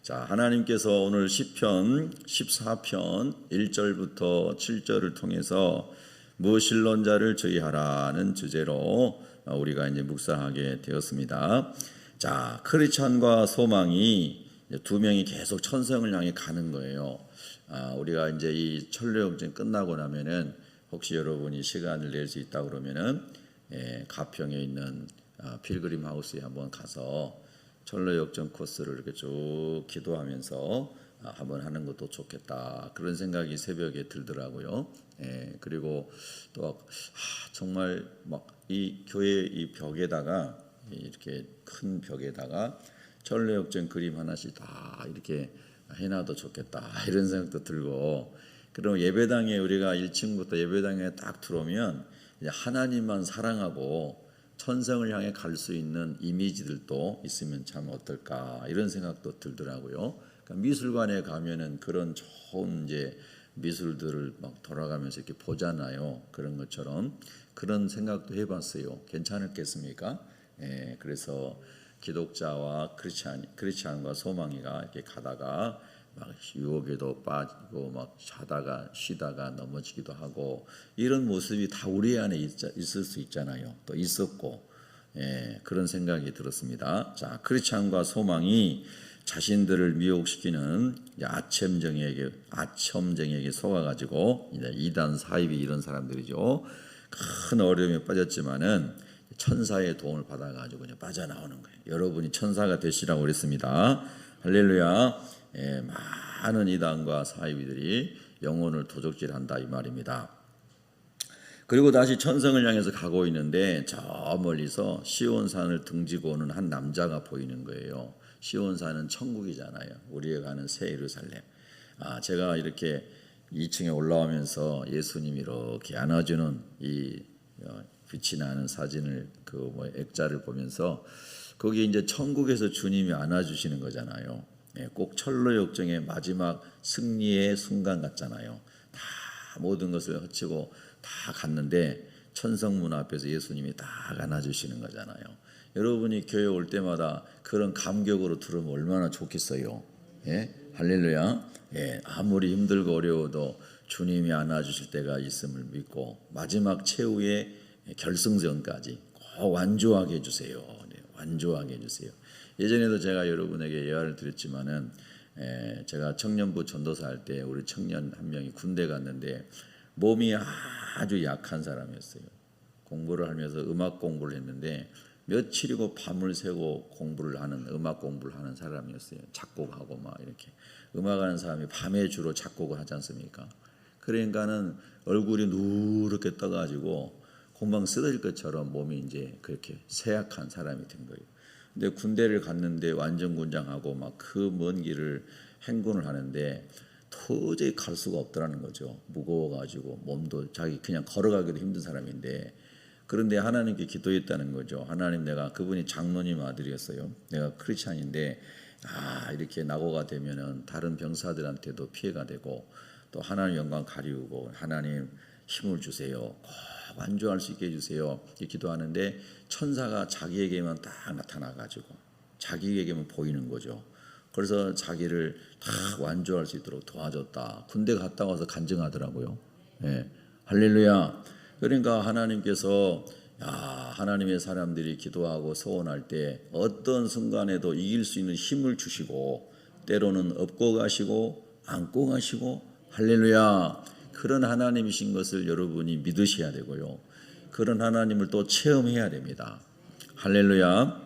자, 하나님께서 오늘 시편 14편 1절부터 7절을 통해서 무신론자를 저희하라는 주제로 우리가 이제 묵상하게 되었습니다. 자, 크리스찬과 소망이 두 명이 계속 천성을 향해 가는 거예요. 우리가 이제 이 천로역전 끝나고 나면은 혹시 여러분이 시간을 낼 수 있다 그러면은 가평에 있는 필그림 하우스에 한번 가서 천로역전 코스를 이렇게 쭉 기도하면서 한번 하는 것도 좋겠다, 그런 생각이 새벽에 들더라고요. 그리고 또 정말 막 이 교회 이 벽에다가 이렇게 큰 벽에다가 천로역전 그림 하나씩 다 이렇게 해놔도 좋겠다, 이런 생각도 들고, 그럼 예배당에 우리가 1층부터 예배당에 딱 들어오면 이제 하나님만 사랑하고 천성을 향해 갈 수 있는 이미지들도 있으면 참 어떨까, 이런 생각도 들더라고요. 그러니까 미술관에 가면은 그런 좋은 이제 미술들을 막 돌아가면서 이렇게 보잖아요. 그런 것처럼 그런 생각도 해봤어요. 괜찮겠습니까? 그래서 기독자와 크리스찬과 소망이가 이렇게 가다가 막 유혹에도 빠지고 막 자다가 쉬다가 넘어지기도 하고, 이런 모습이 다 우리 안에 있을 수 있잖아요. 또 있었고, 그런 생각이 들었습니다. 자, 크리스찬과 소망이 자신들을 미혹시키는 아첨정에게 속아가지고 이단 사입이 이런 사람들이죠. 큰 어려움에 빠졌지만은 천사의 도움을 받아가지고 빠져나오는 거예요. 여러분이 천사가 되시라고 그랬습니다. 할렐루야. 많은 이단과 사이비들이 영혼을 도적질한다, 이 말입니다. 그리고 다시 천성을 향해서 가고 있는데 저 멀리서 시온산을 등지고 오는 한 남자가 보이는 거예요. 시온산은 천국이잖아요. 우리가 가는 새 예루살렘. 제가 이렇게 2층에 올라오면서 예수님이 이렇게 안아주는 이 빛이 나는 사진을 액자를 보면서 거기 이제 천국에서 주님이 안아주시는 거잖아요. 꼭 천로역정의 마지막 승리의 순간 같잖아요. 다 모든 것을 허치고 다 갔는데 천성문 앞에서 예수님이 딱 안아주시는 거잖아요. 여러분이 교회 올 때마다 그런 감격으로 들으면 얼마나 좋겠어요. 할렐루야. 아무리 힘들고 어려워도 주님이 안아주실 때가 있음을 믿고 마지막 최후의 결승전까지 꼭 완주하게 해주세요. 완주하게 해주세요. 예전에도 제가 여러분에게 예화를 드렸지만은 제가 청년부 전도사 할 때 우리 청년 한 명이 군대 갔는데 몸이 아주 약한 사람이었어요. 공부를 하면서 음악 공부를 했는데 며칠이고 밤을 새고 공부를 하는, 음악 공부를 하는 사람이었어요. 작곡하고 막 이렇게 음악하는 사람이 밤에 주로 작곡을 하지 않습니까? 그러니까는 얼굴이 누렇게 떠가지고 금방 쓰러질 것처럼 몸이 이제 그렇게 쇠약한 사람이 된 거예요. 근데 군대를 갔는데 완전군장하고 막 그 먼 길을 행군을 하는데 도저히 갈 수가 없더라는 거죠. 무거워가지고 몸도 자기 그냥 걸어가기도 힘든 사람인데, 그런데 하나님께 기도했다는 거죠. 하나님, 내가, 그분이 장로님 아들이었어요. 내가 크리스찬인데 이렇게 낙오가 되면은 다른 병사들한테도 피해가 되고 또 하나님 영광 가리우고 하나님 힘을 주세요. 꼭 완주할 수 있게 해주세요. 이렇게 기도하는데 천사가 자기에게만 딱 나타나가지고 자기에게만 보이는 거죠. 그래서 자기를 다 완주할 수 있도록 도와줬다. 군대 갔다 와서 간증하더라고요. 할렐루야. 그러니까 하나님께서 하나님의 사람들이 기도하고 소원할 때 어떤 순간에도 이길 수 있는 힘을 주시고 때로는 업고 가시고 안고 가시고, 할렐루야, 그런 하나님이신 것을 여러분이 믿으셔야 되고요. 그런 하나님을 또 체험해야 됩니다. 할렐루야.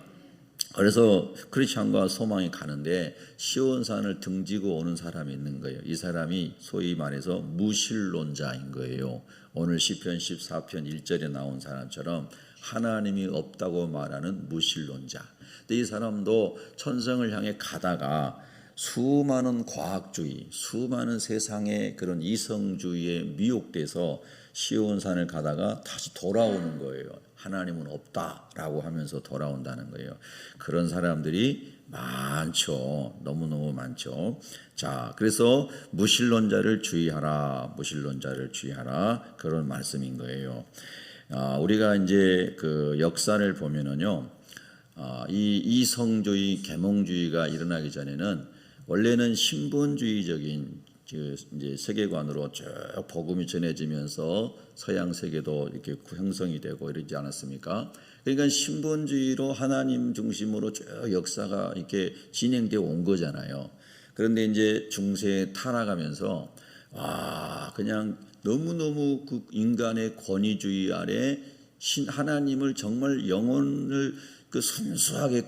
그래서 크리스찬과 소망이 가는데 시온산을 등지고 오는 사람이 있는 거예요. 이 사람이 소위 말해서 무신론자인 거예요. 오늘 시편 14편 1절에 나온 사람처럼 하나님이 없다고 말하는 무신론자. 근데 이 사람도 천성을 향해 가다가 수많은 과학주의, 수많은 세상의 그런 이성주의에 미혹돼서 시온산을 가다가 다시 돌아오는 거예요. 하나님은 없다라고 하면서 돌아온다는 거예요. 그런 사람들이 많죠. 너무너무 많죠. 자, 그래서 무신론자를 주의하라, 무신론자를 주의하라, 그런 말씀인 거예요. 우리가 이제 그 역사를 보면은요, 이 이성주의, 계몽주의가 일어나기 전에는 원래는 신본주의적인 이제 세계관으로 쭉 복음이 전해지면서 서양 세계도 이렇게 형성이 되고 이러지 않았습니까? 그러니까 신본주의로 하나님 중심으로 쭉 역사가 이렇게 진행되어 온 거잖아요. 그런데 이제 중세에 타락하면서 그냥 너무너무 그 인간의 권위주의 아래 하나님을 정말 영혼을 그 순수하게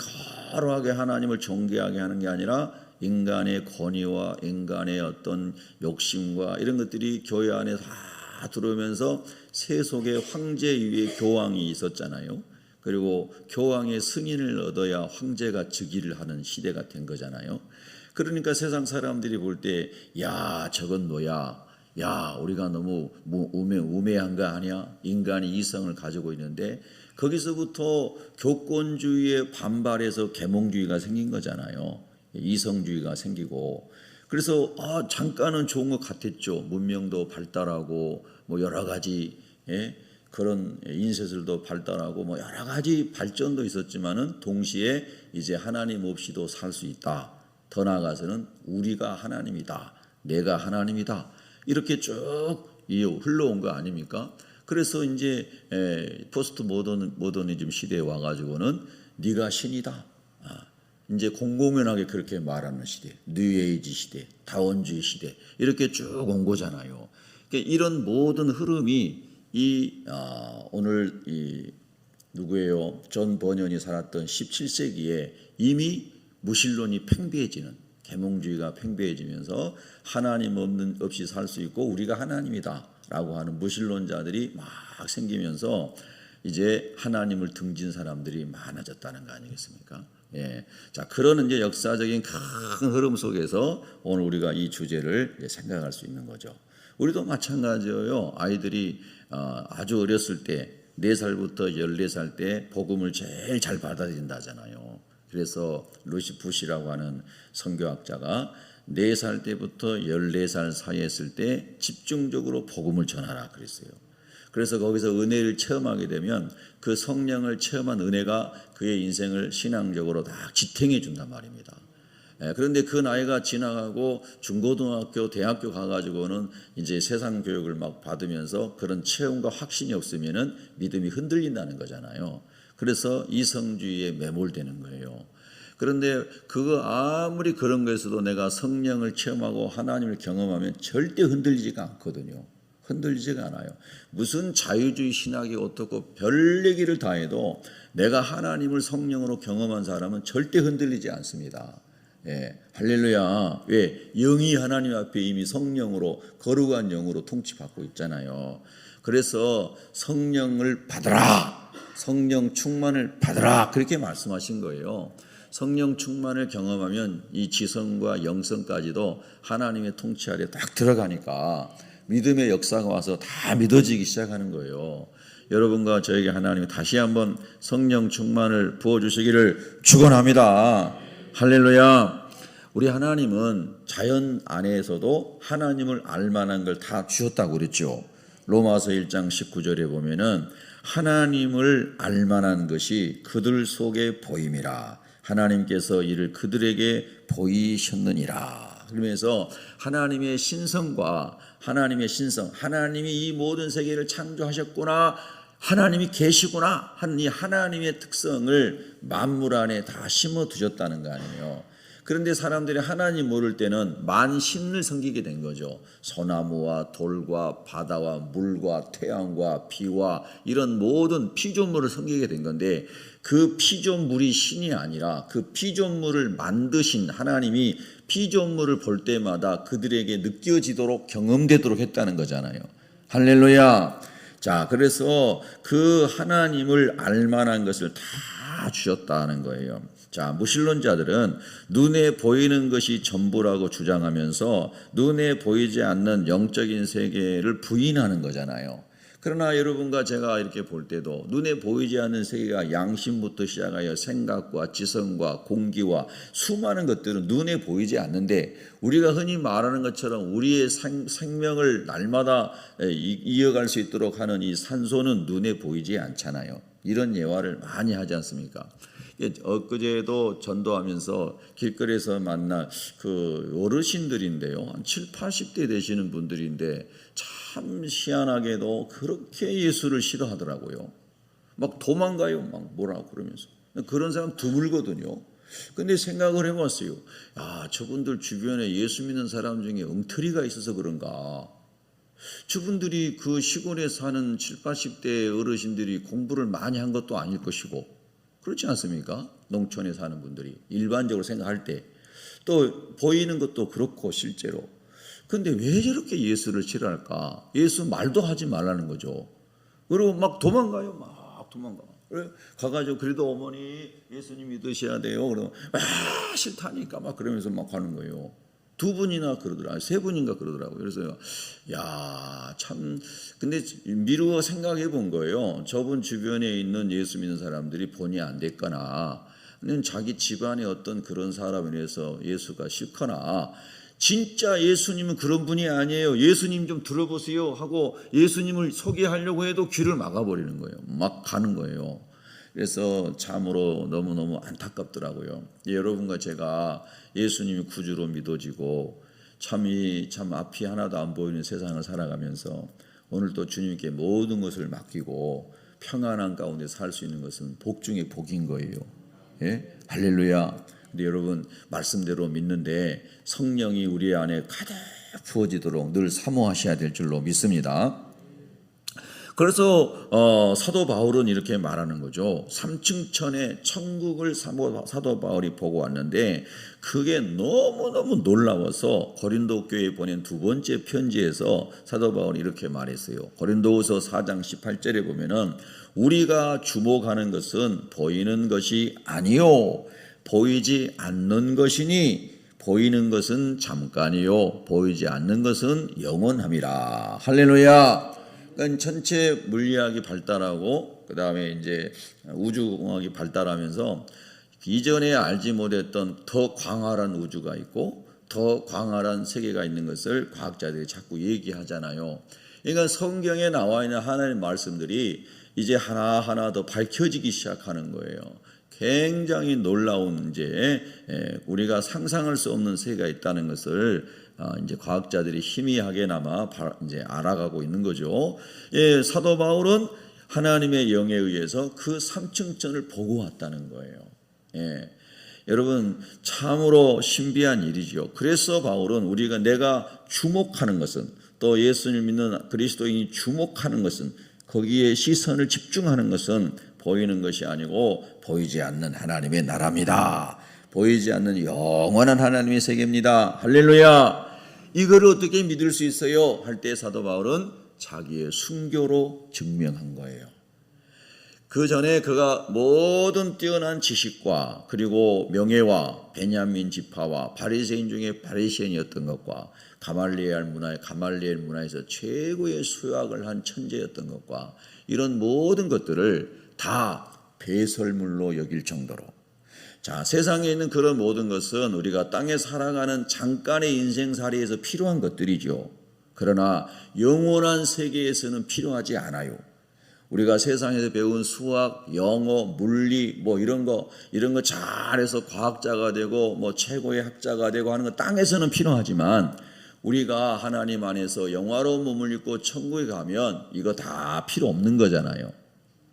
거룩하게 하나님을 존귀하게 하는 게 아니라 인간의 권위와 인간의 어떤 욕심과 이런 것들이 교회 안에 다 들어오면서 세속의 황제 위에 교황이 있었잖아요. 그리고 교황의 승인을 얻어야 황제가 즉위를 하는 시대가 된 거잖아요. 그러니까 세상 사람들이 볼 때 야 저건 뭐야, 야 우리가 너무 우매한 거 아니야? 인간이 이성을 가지고 있는데 거기서부터 교권주의에 반발해서 계몽주의가 생긴 거잖아요. 이성주의가 생기고. 그래서 잠깐은 좋은 것 같았죠. 문명도 발달하고 뭐 여러 가지 그런 인쇄술도 발달하고 뭐 여러 가지 발전도 있었지만은 동시에 이제 하나님 없이도 살 수 있다. 더 나아가서는 우리가 하나님이다. 내가 하나님이다. 이렇게 쭉 흘러온 거 아닙니까? 그래서 이제 포스트 모더니즘 시대에 와가지고는 네가 신이다. 이제 공공연하게 그렇게 말하는 시대, 뉴에이지 시대, 다원주의 시대 이렇게 쭉 온 거잖아요. 그러니까 이런 모든 흐름이 오늘 누구예요? 존 버년이 살았던 17세기에 이미 무신론이 팽배해지는, 계몽주의가 팽배해지면서 하나님 없이 살 수 있고 우리가 하나님이다라고 하는 무신론자들이 막 생기면서 이제 하나님을 등진 사람들이 많아졌다는 거 아니겠습니까? 자, 그런 이제 역사적인 큰 흐름 속에서 오늘 우리가 이 주제를 생각할 수 있는 거죠. 우리도 마찬가지예요. 아이들이 아주 어렸을 때 4살부터 14살 때 복음을 제일 잘 받아들인다잖아요. 그래서 루시 부시라고 하는 선교학자가 4살 때부터 14살 사이에 있을 때 집중적으로 복음을 전하라 그랬어요. 그래서 거기서 은혜를 체험하게 되면 그 성령을 체험한 은혜가 그의 인생을 신앙적으로 다 지탱해 준단 말입니다. 그런데 그 나이가 지나가고 중고등학교, 대학교 가가지고는 이제 세상 교육을 막 받으면서 그런 체험과 확신이 없으면은 믿음이 흔들린다는 거잖아요. 그래서 이성주의에 매몰되는 거예요. 그런데 그거 아무리 그런 거에서도 내가 성령을 체험하고 하나님을 경험하면 절대 흔들리지가 않거든요. 흔들리지가 않아요. 무슨 자유주의 신학이 어떻고 별 얘기를 다 해도 내가 하나님을 성령으로 경험한 사람은 절대 흔들리지 않습니다. 할렐루야. 왜? 영이 하나님 앞에 이미 성령으로 거룩한 영으로 통치받고 있잖아요. 그래서 성령을 받으라, 성령 충만을 받으라 그렇게 말씀하신 거예요. 성령 충만을 경험하면 이 지성과 영성까지도 하나님의 통치 아래 딱 들어가니까 믿음의 역사가 와서 다 믿어지기 시작하는 거예요. 여러분과 저에게 하나님이 다시 한번 성령 충만을 부어주시기를 축원합니다. 할렐루야. 우리 하나님은 자연 안에서도 하나님을 알만한 걸 다 주셨다고 그랬죠. 로마서 1장 19절에 보면은 하나님을 알만한 것이 그들 속에 보임이라. 하나님께서 이를 그들에게 보이셨느니라. 그러면서 하나님의 신성과 하나님의 신성, 하나님이 이 모든 세계를 창조하셨구나, 하나님이 계시구나 하는 이 하나님의 특성을 만물 안에 다 심어 두셨다는 거 아니에요. 그런데 사람들이 하나님 모를 때는 만신을 섬기게 된 거죠. 소나무와 돌과 바다와 물과 태양과 비와 이런 모든 피조물을 섬기게 된 건데 그 피조물이 신이 아니라 그 피조물을 만드신 하나님이 피조물을 볼 때마다 그들에게 느껴지도록 경험되도록 했다는 거잖아요. 할렐루야. 자, 그래서 그 하나님을 알만한 것을 다 주셨다는 거예요. 자, 무신론자들은 눈에 보이는 것이 전부라고 주장하면서 눈에 보이지 않는 영적인 세계를 부인하는 거잖아요. 그러나 여러분과 제가 이렇게 볼 때도 눈에 보이지 않는 세계가 양심부터 시작하여 생각과 지성과 공기와 수많은 것들은 눈에 보이지 않는데 우리가 흔히 말하는 것처럼 우리의 생명을 날마다 이어갈 수 있도록 하는 이 산소는 눈에 보이지 않잖아요. 이런 예화를 많이 하지 않습니까? 엊그제도 전도하면서 길거리에서 만난 그 어르신들인데요. 한 7, 80대 되시는 분들인데 참 희한하게도 그렇게 예수를 싫어하더라고요. 막 도망가요. 막 뭐라고 그러면서. 그런 사람 드물거든요. 근데 생각을 해봤어요. 야, 저분들 주변에 예수 믿는 사람 중에 엉터리가 있어서 그런가. 저분들이 그 시골에 사는 7, 80대 어르신들이 공부를 많이 한 것도 아닐 것이고 그렇지 않습니까? 농촌에 사는 분들이 일반적으로 생각할 때 또 보이는 것도 그렇고 실제로. 근데 왜 저렇게 예수를 싫어할까? 예수 말도 하지 말라는 거죠. 그리고 막 도망가요. 막 도망가. 가가지고 그래도 어머니 예수님 믿으셔야 돼요. 그러면 싫다니까 막 그러면서 막 가는 거예요. 2분이나 그러더라고요. 3분인가 그러더라고요. 그래서 야, 참 근데 미루어 생각해 본 거예요. 저분 주변에 있는 예수 믿는 사람들이 본의 안 됐거나 자기 집안의 어떤 그런 사람에 대해서 예수가 싫거나 진짜 예수님은 그런 분이 아니에요. 예수님 좀 들어보세요 하고 예수님을 소개하려고 해도 귀를 막아버리는 거예요. 막 가는 거예요. 그래서 참으로 너무너무 안타깝더라고요. 여러분과 제가 예수님이 구주로 믿어지고 참 앞이 하나도 안 보이는 세상을 살아가면서 오늘 또 주님께 모든 것을 맡기고 평안한 가운데 살 수 있는 것은 복 중에 복인 거예요. 예? 할렐루야. 근데 여러분 말씀대로 믿는데 성령이 우리 안에 가득 부어지도록 늘 사모하셔야 될 줄로 믿습니다. 그래서 사도 바울은 이렇게 말하는 거죠. 3층 천에 천국을 사도 바울이 보고 왔는데 그게 너무너무 놀라워서 고린도 교회에 보낸 2번째 편지에서 사도 바울이 이렇게 말했어요. 고린도후서 4장 18절에 보면은 우리가 주목하는 것은 보이는 것이 아니요 보이지 않는 것이니 보이는 것은 잠깐이요 보이지 않는 것은 영원함이라. 할렐루야. 그러니까 전체 물리학이 발달하고 그 다음에 이제 우주공학이 발달하면서 이전에 알지 못했던 더 광활한 우주가 있고 더 광활한 세계가 있는 것을 과학자들이 자꾸 얘기하잖아요. 그러니까 성경에 나와 있는 하나님의 말씀들이 이제 하나하나 더 밝혀지기 시작하는 거예요. 굉장히 놀라운 이제 우리가 상상할 수 없는 세계가 있다는 것을 이제 과학자들이 희미하게나마 이제 알아가고 있는 거죠. 예, 사도 바울은 하나님의 영에 의해서 그 3층 천을 보고 왔다는 거예요. 예, 여러분 참으로 신비한 일이죠. 그래서 바울은 내가 주목하는 것은 또 예수를 믿는 그리스도인이 주목하는 것은 거기에 시선을 집중하는 것은 보이는 것이 아니고 보이지 않는 하나님의 나라입니다. 보이지 않는 영원한 하나님의 세계입니다. 할렐루야. 이걸 어떻게 믿을 수 있어요? 할 때 사도 바울은 자기의 순교로 증명한 거예요. 그 전에 그가 모든 뛰어난 지식과 그리고 명예와 베냐민 지파와 바리새인 중에 바리새인이었던 것과 가말리엘 문화에서 최고의 수학을 한 천재였던 것과 이런 모든 것들을 다 배설물로 여길 정도로 자, 세상에 있는 그런 모든 것은 우리가 땅에 살아가는 잠깐의 인생살이에서 필요한 것들이죠. 그러나 영원한 세계에서는 필요하지 않아요. 우리가 세상에서 배운 수학, 영어, 물리 이런 거 잘해서 과학자가 되고 최고의 학자가 되고 하는 거 땅에서는 필요하지만 우리가 하나님 안에서 영화로운 몸을 입고 천국에 가면 이거 다 필요 없는 거잖아요.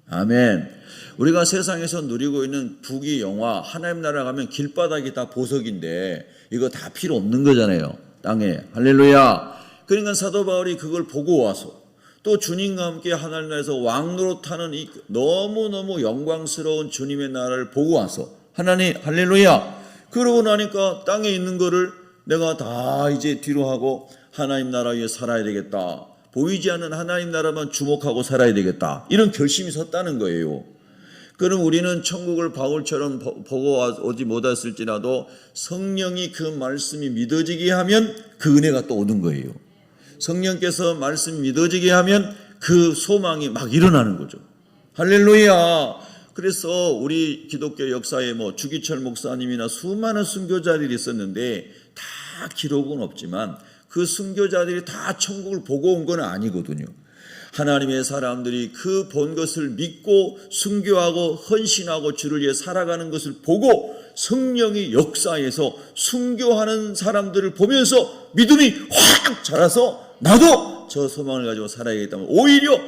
아멘. 우리가 세상에서 누리고 있는 부귀 영화 하나님 나라 가면 길바닥이 다 보석인데 이거 다 필요 없는 거잖아요. 땅에. 할렐루야. 그러니까 사도 바울이 그걸 보고 와서 또 주님과 함께 하나님 나라에서 왕노릇하는 이 너무너무 영광스러운 주님의 나라를 보고 와서 하나님 할렐루야. 그러고 나니까 땅에 있는 거를 내가 다 이제 뒤로 하고 하나님 나라 위에 살아야 되겠다. 보이지 않는 하나님 나라만 주목하고 살아야 되겠다. 이런 결심이 섰다는 거예요. 그럼 우리는 천국을 바울처럼 보고 오지 못했을지라도 성령이 그 말씀이 믿어지게 하면 그 은혜가 또 오는 거예요. 성령께서 말씀이 믿어지게 하면 그 소망이 막 일어나는 거죠. 할렐루야. 그래서 우리 기독교 역사에 주기철 목사님이나 수많은 순교자들이 있었는데 다 기록은 없지만 그 순교자들이 다 천국을 보고 온 건 아니거든요. 하나님의 사람들이 그 본 것을 믿고 순교하고 헌신하고 주를 위해 살아가는 것을 보고 성령이 역사해서 순교하는 사람들을 보면서 믿음이 확 자라서 나도 저 소망을 가지고 살아야겠다면 오히려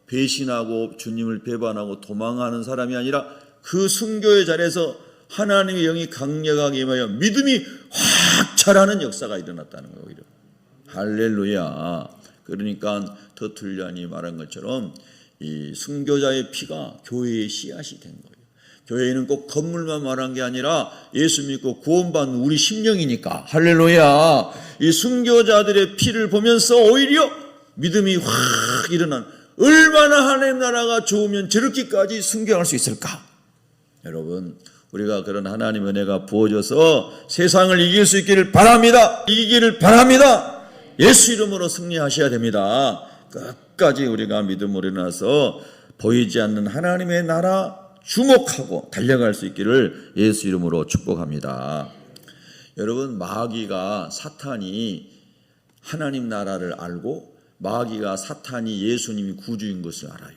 배신하고 주님을 배반하고 도망하는 사람이 아니라 그 순교의 자리에서 하나님의 영이 강력하게 임하여 믿음이 확 자라는 역사가 일어났다는 거예요. 오히려. 할렐루야. 그러니까 터툴리안이 말한 것처럼 이 순교자의 피가 교회의 씨앗이 된 거예요. 교회는 꼭 건물만 말한 게 아니라 예수 믿고 구원받는 우리 심령이니까. 할렐루야. 이 순교자들의 피를 보면서 오히려 믿음이 확 일어난, 얼마나 하나님 나라가 좋으면 저렇게까지 순교할 수 있을까? 여러분, 우리가 그런 하나님의 은혜가 부어져서 세상을 이길 수 있기를 바랍니다. 이기기를 바랍니다. 예수 이름으로 승리하셔야 됩니다. 끝까지 우리가 믿음으로 일어나서 보이지 않는 하나님의 나라 주목하고 달려갈 수 있기를 예수 이름으로 축복합니다. 여러분, 마귀가 사탄이 하나님 나라를 알고 마귀가 사탄이 예수님이 구주인 것을 알아요.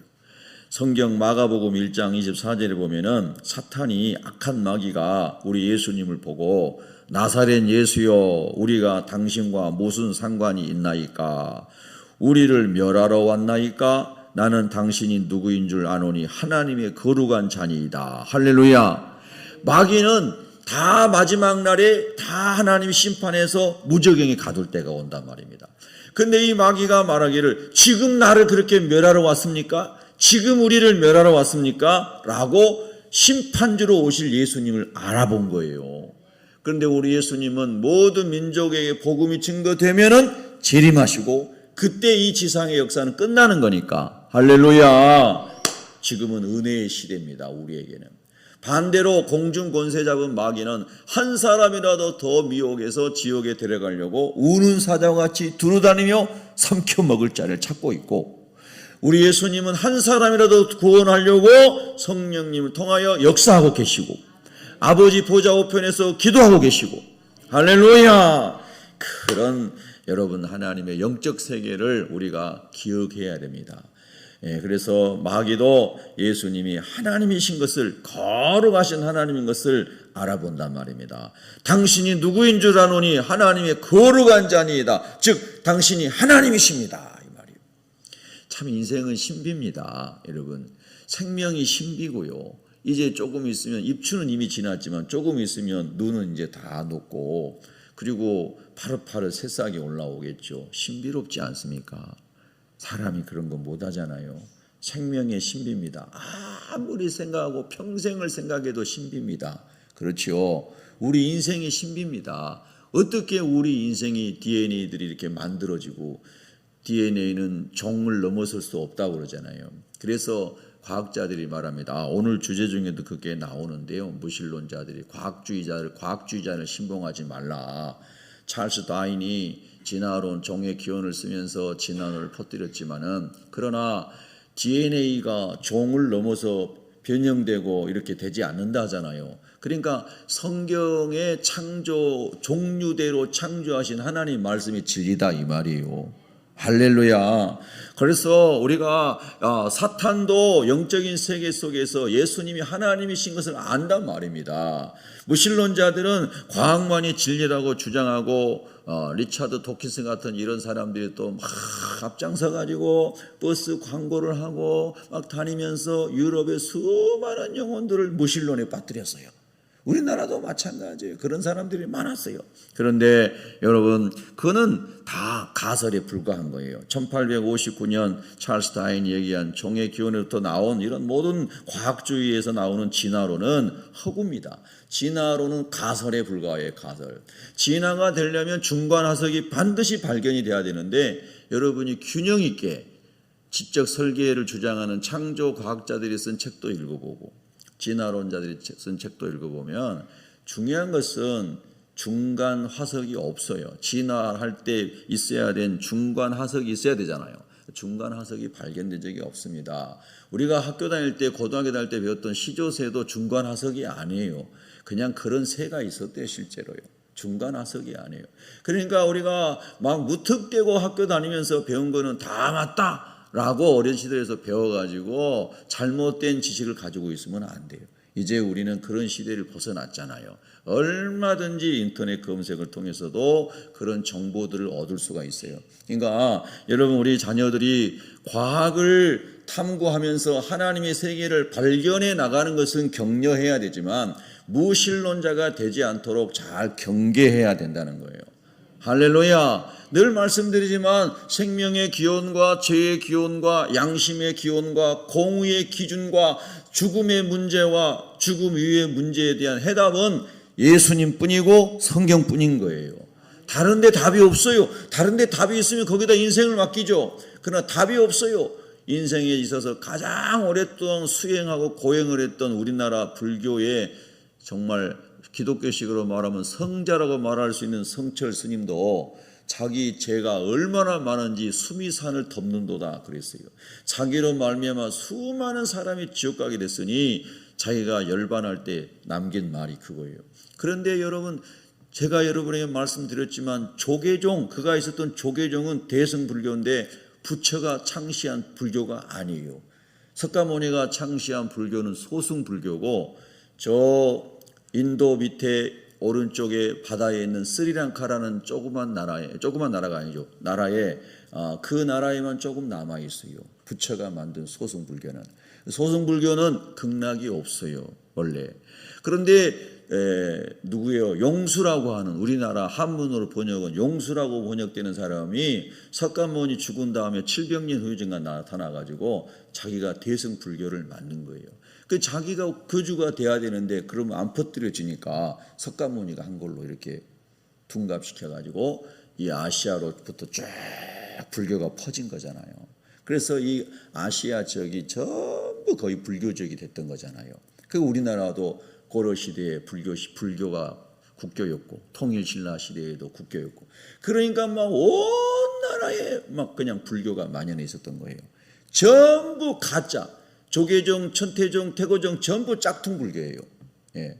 성경 마가복음 1장 24절에 보면은 사탄이 악한 마귀가 우리 예수님을 보고 나사렛 예수여 우리가 당신과 무슨 상관이 있나이까? 우리를 멸하러 왔나이까? 나는 당신이 누구인 줄 아노니 하나님의 거룩한 자니이다. 할렐루야. 마귀는 다 마지막 날에 다 하나님 심판해서 무저갱에 가둘 때가 온단 말입니다. 근데 이 마귀가 말하기를 지금 나를 그렇게 멸하러 왔습니까? 지금 우리를 멸하러 왔습니까? 라고 심판주로 오실 예수님을 알아본 거예요. 그런데 우리 예수님은 모든 민족에게 복음이 증거되면은 재림하시고 그때 이 지상의 역사는 끝나는 거니까. 할렐루야. 지금은 은혜의 시대입니다. 우리에게는. 반대로 공중 권세 잡은 마귀는 한 사람이라도 더 미혹해서 지옥에 데려가려고 우는 사자와 같이 두루다니며 삼켜 먹을 자를 찾고 있고, 우리 예수님은 한 사람이라도 구원하려고 성령님을 통하여 역사하고 계시고 아버지 보좌 우편에서 기도하고 계시고, 할렐루야. 그런 여러분 하나님의 영적 세계를 우리가 기억해야 됩니다. 그래서 마귀도 예수님이 하나님이신 것을, 거룩하신 하나님인 것을 알아본단 말입니다. 당신이 누구인 줄 아노니 하나님의 거룩한 자니이다. 즉 당신이 하나님이십니다. 이 말이에요. 참 인생은 신비입니다. 여러분, 생명이 신비고요. 이제 조금 있으면, 입추는 이미 지났지만 조금 있으면 눈은 이제 다 녹고, 그리고 파릇파릇 새싹이 올라오겠죠. 신비롭지 않습니까? 사람이 그런 거 못하잖아요. 생명의 신비입니다. 아무리 생각하고 평생을 생각해도 신비입니다. 그렇죠. 우리 인생이 신비입니다. 어떻게 우리 인생이 DNA들이 이렇게 만들어지고, DNA는 종을 넘어설 수 없다고 그러잖아요. 그래서 과학자들이 말합니다. 오늘 주제 중에도 그게 나오는데요. 무신론자들이 과학주의자를 신봉하지 말라. 찰스 다윈이 진화론 종의 기원을 쓰면서 진화론을 퍼뜨렸지만은, 그러나 DNA가 종을 넘어서 변형되고 이렇게 되지 않는다 하잖아요. 그러니까 성경의 창조, 종류대로 창조하신 하나님 말씀이 진리다 이 말이에요. 할렐루야. 그래서 우리가 사탄도 영적인 세계 속에서 예수님이 하나님이신 것을 안단 말입니다. 무신론자들은 과학만이 진리라고 주장하고, 리차드 도킨슨 같은 이런 사람들이 또 막 앞장서 가지고 버스 광고를 하고 막 다니면서 유럽의 수많은 영혼들을 무신론에 빠뜨렸어요. 우리나라도 마찬가지예요. 그런 사람들이 많았어요. 그런데 여러분, 그거는 다 가설에 불과한 거예요. 1859년 찰스 다윈이 얘기한 종의 기원으로부터 나온 이런 모든 과학주의에서 나오는 진화론은 허구입니다. 진화론은 가설에 불과해요. 가설. 진화가 되려면 중간화석이 반드시 발견이 돼야 되는데, 여러분이 균형 있게 지적 설계를 주장하는 창조 과학자들이 쓴 책도 읽어보고 진화론자들이 쓴 책도 읽어보면 중요한 것은 중간 화석이 없어요. 진화할 때 있어야 된 중간 화석이 있어야 되잖아요. 중간 화석이 발견된 적이 없습니다. 우리가 학교 다닐 때, 고등학교 다닐 때 배웠던 시조새도 중간 화석이 아니에요. 그냥 그런 새가 있었대요. 실제로요. 중간 화석이 아니에요. 그러니까 우리가 막 무턱대고 학교 다니면서 배운 거는 다 맞다 라고 어린 시절에서 배워가지고 잘못된 지식을 가지고 있으면 안 돼요. 이제 우리는 그런 시대를 벗어났잖아요. 얼마든지 인터넷 검색을 통해서도 그런 정보들을 얻을 수가 있어요. 그러니까 여러분, 우리 자녀들이 과학을 탐구하면서 하나님의 세계를 발견해 나가는 것은 격려해야 되지만 무신론자가 되지 않도록 잘 경계해야 된다는 거예요. 할렐루야. 늘 말씀드리지만 생명의 기원과 죄의 기원과 양심의 기원과 공의의 기준과 죽음의 문제와 죽음 이후의 문제에 대한 해답은 예수님뿐이고 성경뿐인 거예요. 다른 데 답이 없어요. 다른 데 답이 있으면 거기다 인생을 맡기죠. 그러나 답이 없어요. 인생에 있어서 가장 오랫동안 수행하고 고행을 했던 우리나라 불교의 정말 기독교식으로 말하면 성자라고 말할 수 있는 성철 스님도 자기 죄가 얼마나 많은지 수미산을 덮는도다 그랬어요. 자기로 말미암아 수많은 사람이 지옥 가게 됐으니 자기가 열반할 때 남긴 말이 그거예요. 그런데 여러분, 제가 여러분에게 말씀드렸지만 조계종, 그가 있었던 조계종은 대승불교인데 부처가 창시한 불교가 아니에요. 석가모니가 창시한 불교는 소승불교고, 저 인도 밑에 오른쪽에 바다에 있는 스리랑카라는 조그만 나라가 아니죠. 그 나라에만 조금 남아 있어요. 부처가 만든 소승불교는. 소승불교는 극락이 없어요, 원래. 그런데 누구예요? 용수라고 하는, 우리나라 한문으로 번역은 용수라고 번역되는 사람이 석가모니 죽은 다음에 700년 후에인가 나타나가지고 자기가 대승불교를 만든 거예요. 그 자기가 거주가 돼야 되는데 그러면 안 퍼뜨려지니까 석가모니가 한 걸로 이렇게 둔갑시켜가지고 이 아시아로부터 쫙 불교가 퍼진 거잖아요. 그래서 이 아시아 지역이 전부 거의 불교적이 됐던 거잖아요. 그 우리나라도 고려 시대에 불교가 국교였고 통일신라 시대에도 국교였고, 그러니까 막 온 나라에 막 그냥 불교가 만연해 있었던 거예요. 전부 가짜. 조계종, 천태종, 태고종 전부 짝퉁 불교예요. 예.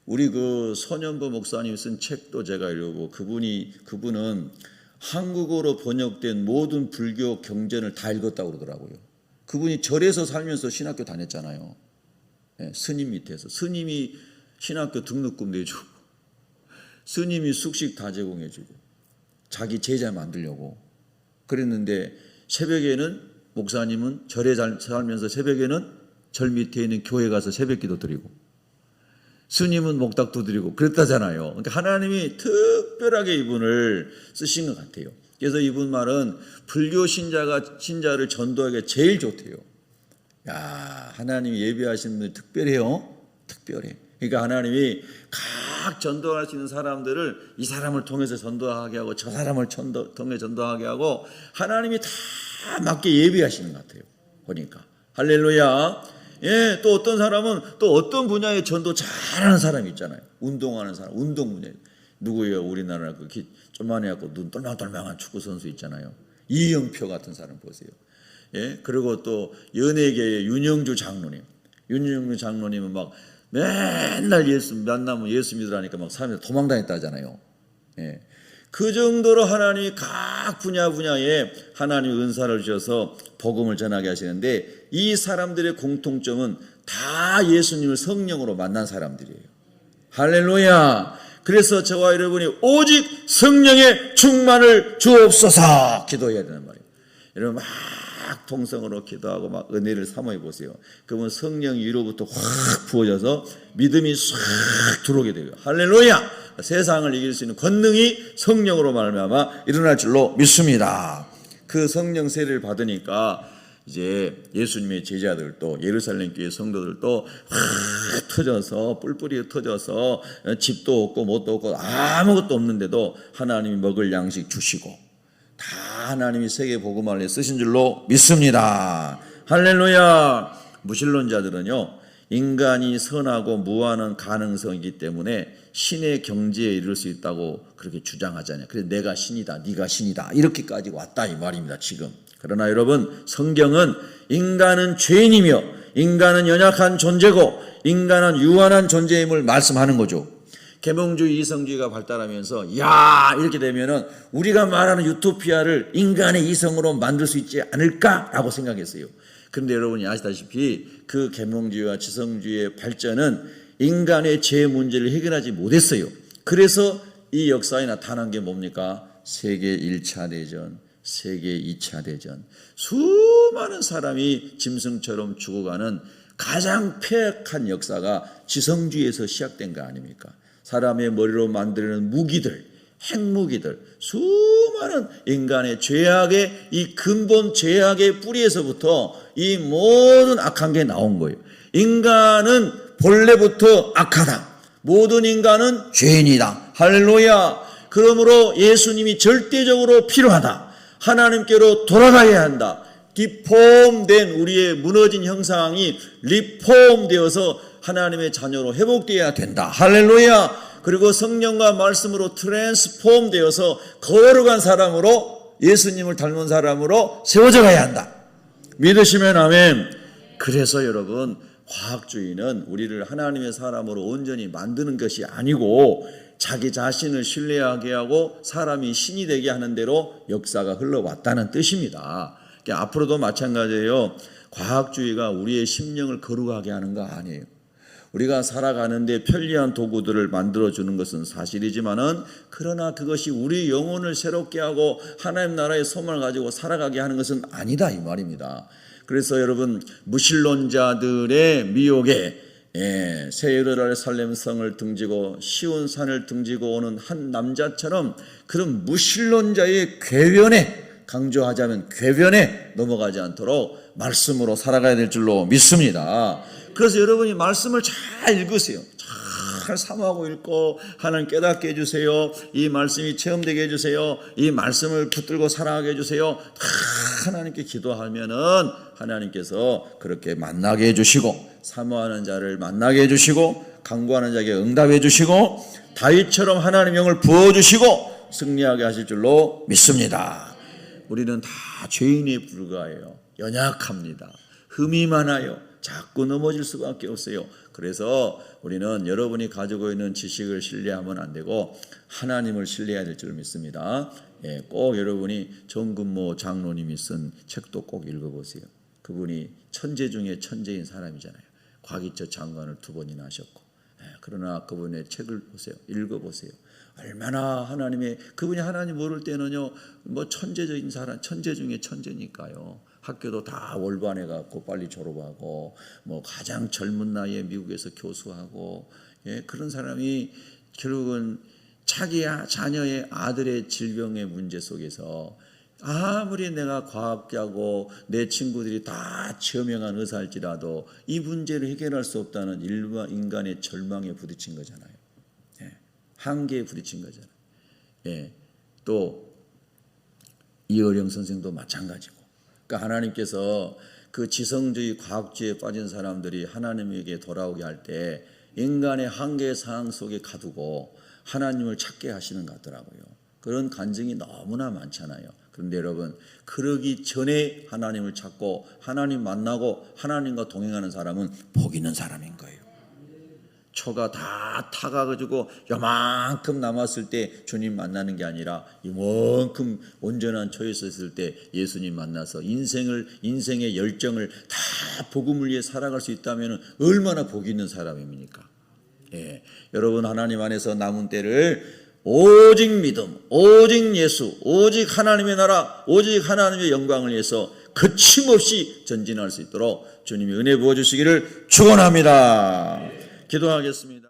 우리 그 선현보 목사님 쓴 책도 제가 읽고, 그분은 한국어로 번역된 모든 불교 경전을 다 읽었다고 그러더라고요. 그분이 절에서 살면서 신학교 다녔잖아요. 예, 스님 밑에서. 스님이 신학교 등록금 내주고, 스님이 숙식 다 제공해주고, 자기 제자 만들려고 그랬는데, 새벽에는 목사님은 절에 살면서 새벽에는 절 밑에 있는 교회 가서 새벽기도 드리고, 스님은 목닥도 드리고 그랬다잖아요. 그러니까 하나님이 특별하게 이분을 쓰신 것 같아요. 그래서 이분 말은 불교 신자를 전도하기에 제일 좋대요. 야, 하나님이 예비하신 분이 특별해요. 특별해. 그러니까 하나님이 각 전도할 수 있는 사람들을 이 사람을 통해서 전도하게 하고 저 사람을 통해 전도하게 하고 하나님이 다 맞게 예비하시는 것 같아요. 보니까. 할렐루야. 예, 또 어떤 사람은 또 어떤 분야에 전도 잘하는 사람이 있잖아요. 운동하는 사람, 운동 분야에. 누구예요? 우리나라 그 좀만 해갖고 눈 똘망똘망한 축구 선수 있잖아요. 이영표 같은 사람 보세요. 예, 그리고 또 연예계의 윤영주 장로님은 막 맨날 만나면 예수 믿으라니까 막 사람들 도망다녔다 하잖아요. 예. 그 정도로 하나님이 각 분야에 하나님의 은사를 주셔서 복음을 전하게 하시는데, 이 사람들의 공통점은 다 예수님을 성령으로 만난 사람들이에요. 할렐루야. 그래서 저와 여러분이 오직 성령의 충만을 주옵소서 기도해야 되는 말이에요. 여러분 막 통성으로 기도하고 막 은혜를 사모해 보세요. 그러면 성령이 위로부터 확 부어져서 믿음이 싹 들어오게 돼요. 할렐루야. 세상을 이길 수 있는 권능이 성령으로 말미암아 일어날 줄로 믿습니다. 그 성령 세례를 받으니까 이제 예수님의 제자들도, 예루살렘 교회 성도들도 확 터져서, 뿔뿔이 터져서 집도 없고 뭣도 없고 아무것도 없는데도 하나님이 먹을 양식 주시고 다 하나님이 세계 복음화에 쓰신 줄로 믿습니다. 할렐루야. 무신론자들은요, 인간이 선하고 무한한 가능성이기 때문에 신의 경지에 이를 수 있다고 그렇게 주장하잖아요. 그래서 내가 신이다, 네가 신이다, 이렇게까지 왔다 이 말입니다, 지금. 그러나 여러분, 성경은 인간은 죄인이며 인간은 연약한 존재고 인간은 유한한 존재임을 말씀하는 거죠. 계몽주의, 이성주의가 발달하면서 야 이렇게 되면은 우리가 말하는 유토피아를 인간의 이성으로 만들 수 있지 않을까라고 생각했어요. 그런데 여러분이 아시다시피 그 계몽주의와 지성주의의 발전은 인간의 죄 문제를 해결하지 못했어요. 그래서 이 역사에 나타난 게 뭡니까? 세계 1차 대전, 세계 2차 대전, 수많은 사람이 짐승처럼 죽어가는 가장 폐악한 역사가 지성주의에서 시작된 거 아닙니까? 사람의 머리로 만드는 무기들, 핵무기들, 수많은 인간의 죄악의 이 근본 죄악의 뿌리에서부터 이 모든 악한 게 나온 거예요. 인간은 본래부터 악하다. 모든 인간은 죄인이다. 할렐루야. 그러므로 예수님이 절대적으로 필요하다. 하나님께로 돌아가야 한다. 디폼된 우리의 무너진 형상이 리폼되어서 하나님의 자녀로 회복되어야 된다. 할렐루야. 그리고 성령과 말씀으로 트랜스폼되어서 거룩한 사람으로, 예수님을 닮은 사람으로 세워져 가야 한다. 믿으시면 아멘. 그래서 여러분, 과학주의는 우리를 하나님의 사람으로 온전히 만드는 것이 아니고 자기 자신을 신뢰하게 하고 사람이 신이 되게 하는 대로 역사가 흘러왔다는 뜻입니다. 앞으로도 마찬가지예요. 과학주의가 우리의 심령을 거룩하게 하는 거 아니에요. 우리가 살아가는데 편리한 도구들을 만들어주는 것은 사실이지만은, 그러나 그것이 우리 영혼을 새롭게 하고 하나님 나라의 소망을 가지고 살아가게 하는 것은 아니다 이 말입니다. 그래서 여러분, 무신론자들의 미혹에 새 예루살렘 성을 등지고 시온 산을 등지고 오는 한 남자처럼 그런 무신론자의 궤변에, 강조하자면 궤변에 넘어가지 않도록 말씀으로 살아가야 될 줄로 믿습니다. 그래서 여러분이 말씀을 잘 읽으세요. 잘 사모하고 읽고 하나님 깨닫게 해주세요. 이 말씀이 체험되게 해주세요. 이 말씀을 붙들고 살아가게 해주세요. 하나님께 기도하면은 하나님께서 그렇게 만나게 해주시고, 사모하는 자를 만나게 해주시고, 간구하는 자에게 응답해 주시고, 다윗처럼 하나님의 영을 부어주시고 승리하게 하실 줄로 믿습니다. 우리는 다 죄인에 불과해요. 연약합니다. 흠이 많아요. 자꾸 넘어질 수밖에 없어요. 그래서 우리는 여러분이 가지고 있는 지식을 신뢰하면 안 되고 하나님을 신뢰해야 될 줄 믿습니다. 꼭 여러분이 정근모 장로님이 쓴 책도 꼭 읽어보세요. 그분이 천재 중에 천재인 사람이잖아요. 과기처 장관을 2번이나 하셨고, 그러나 그분의 책을 보세요. 읽어보세요. 얼마나 그분이 하나님 모를 때는요, 뭐 천재적인 사람, 천재 중에 천재니까요. 학교도 다 월반해갖고 빨리 졸업하고, 뭐 가장 젊은 나이에 미국에서 교수하고, 그런 사람이 결국은 자기 자녀의 아들의 질병의 문제 속에서 아무리 내가 과학자고 내 친구들이 다 저명한 의사일지라도 이 문제를 해결할 수 없다는 일반 인간의 절망에 부딪힌 거잖아요. 한계에 부딪힌 거잖아요. 또 이어령 선생도 마찬가지고. 그러니까 하나님께서 그 지성주의, 과학주의에 빠진 사람들이 하나님에게 돌아오게 할 때 인간의 한계 상황 속에 가두고 하나님을 찾게 하시는 것 같더라고요. 그런 간증이 너무나 많잖아요. 그런데 여러분, 그러기 전에 하나님을 찾고 하나님 만나고 하나님과 동행하는 사람은 복 있는 사람인 거예요. 초가 다 타가지고 요만큼 남았을 때 주님 만나는 게 아니라 이만큼 온전한 초에 있을 때 예수님 만나서 인생의 열정을 다 복음을 위해 살아갈 수 있다면 얼마나 복 있는 사람입니까? 여러분, 하나님 안에서 남은 때를 오직 믿음, 오직 예수, 오직 하나님의 나라, 오직 하나님의 영광을 위해서 거침없이 전진할 수 있도록 주님이 은혜 부어주시기를 축원합니다. 기도하겠습니다.